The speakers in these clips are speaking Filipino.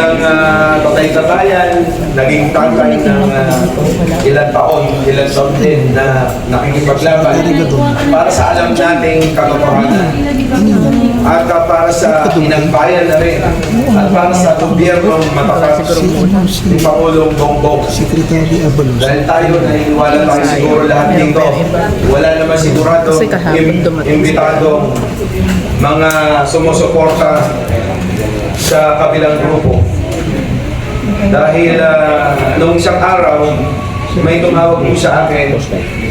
bilang tatay-tatayan, naging tatay ng ilang taon din na nakikipaglaban para sa alam nating katotohanan at para sa inagbayan na rin at para sa gobyernong matapat ni Pangulong Bongbong. Dahil tayo naniniwala tayo siguro lahat dito, wala naman sigurado imbitadong mga sumusuporta sa kabilang grupo. Dahil noong isang araw, may tumawag po sa akin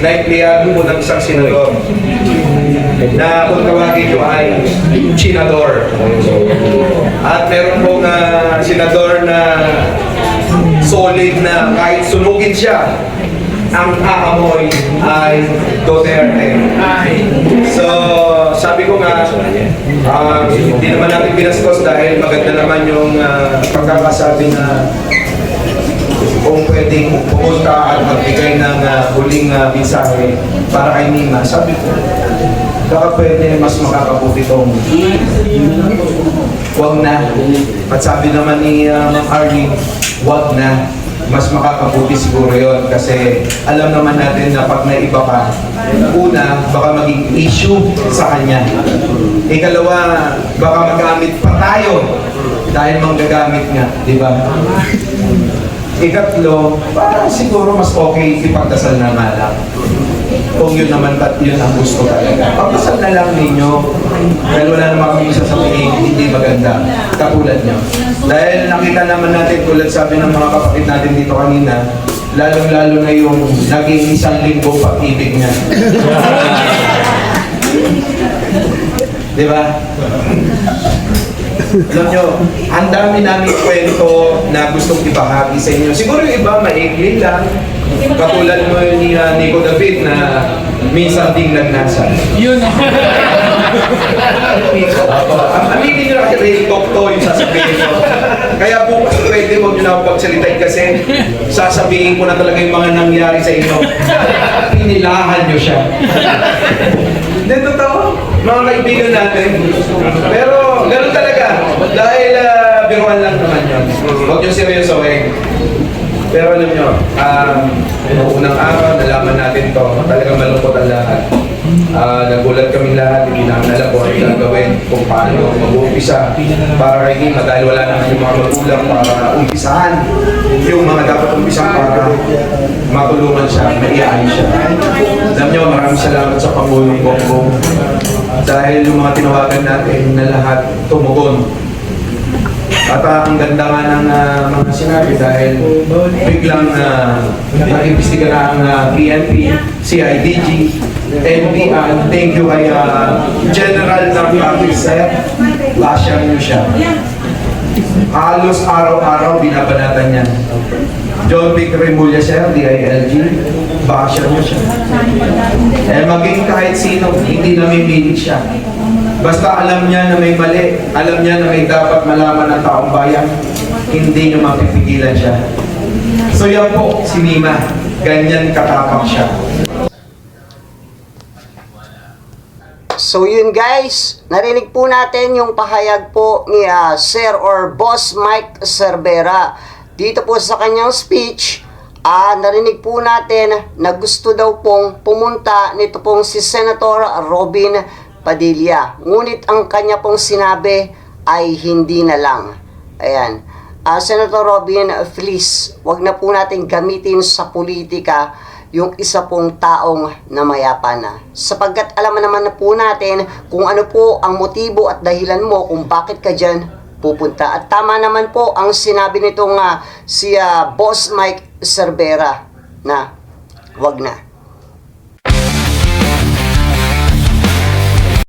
na empleyado po ng isang senador na kung tawagin nyo ay senador. At meron pong senador na solid na kahit sunugin siya, ang aamoy ay Duterte. So, sabi ko nga, hindi naman natin binastos dahil maganda naman yung pagkakasabi na kung pwedeng pumunta at magbigay ng huling mensahe para kay Mima. Sabi ko, baka pwede mas makakabuti itong wag na. At sabi naman ni Ma'am Arlene, wag na. Mas makakabuti siguro yon kasi alam naman natin na pag naiba ka, una, baka maging issue sa kanya. Ikalawa, baka magamit pa tayo dahil manggagamit nga, di ba? Ikatlo, parang siguro mas okay ipagdasal na nga lang. Kung yun naman yun ang gusto talaga. Pagdasal na lang ninyo. Dahil wala naman kami sasabihin, hindi maganda. Katulad nyo. Dahil nakita naman natin, tulad sabi ng mga kapatid natin dito kanina, lalong-lalo na yung naging 1 linggong pag-ibig niya. Di ba? Alam nyo, ang dami namin kwento na gustong ibahagi sa inyo. Siguro yung iba maigli lang. Katulad mo ni Nico David na minsan ding nagnasa. Yun. Aminin nyo na real talk to yung sasabihin ko. Kaya bukas pwede huwag nyo na ako pagsalitain kasi sasabihin ko na talaga yung mga nangyari sa inyo. Pinilahan nyo siya. Hindi, totoo. Mga kaibigan natin. Pero gano'n talaga. Dahil biruan lang naman yun. Huwag nyo seryosohin. Pero alam nyo, noong unang araw, nalaman natin to, talagang malungkot ang lahat. Nagulat kami lahat, hindi namin alam kung ano gagawin, kung paano mag-uumpisa para kay Mima dahil wala naman yung mga magulang para umpisahan yung mga dapat umpisahan para matulungan siya, maiayos siya. Alam nyo, maraming salamat sa Pangulong Bongbong dahil yung mga tinawagan natin na lahat tumugon. At ang ganda nga ng mga sinabi dahil biglang nag-imbestiga na ang PNP, CIDG, NBI. Thank you kay General Narcotics, basya niyo siya. Halos araw-araw binabanatan niya. John Vic Remulla, sir, DILG, basya niyo siya. Maging kahit sino, hindi namimilit siya. Basta alam niya na may mali, alam niya na may dapat malaman ng taong bayan, hindi niyo mapipigilan siya. So yan po, si Mima, ganyan katapang siya. So yun guys, narinig po natin yung pahayag po ni Sir or Boss Mike Cervera. Dito po sa kanyang speech, narinig po natin na gusto daw pong pumunta nito pong si Senator Robin Padilla. Ngunit ang kanya pong sinabi ay hindi na lang. Ayan. Senator Robin, please, wag na po natin gamitin sa politika yung isa pong taong namayapa na. Sapagkat alam naman na po natin kung ano po ang motibo at dahilan mo kung bakit ka dyan pupunta. At tama naman po ang sinabi nitong si Boss Mike Cervera na wag na.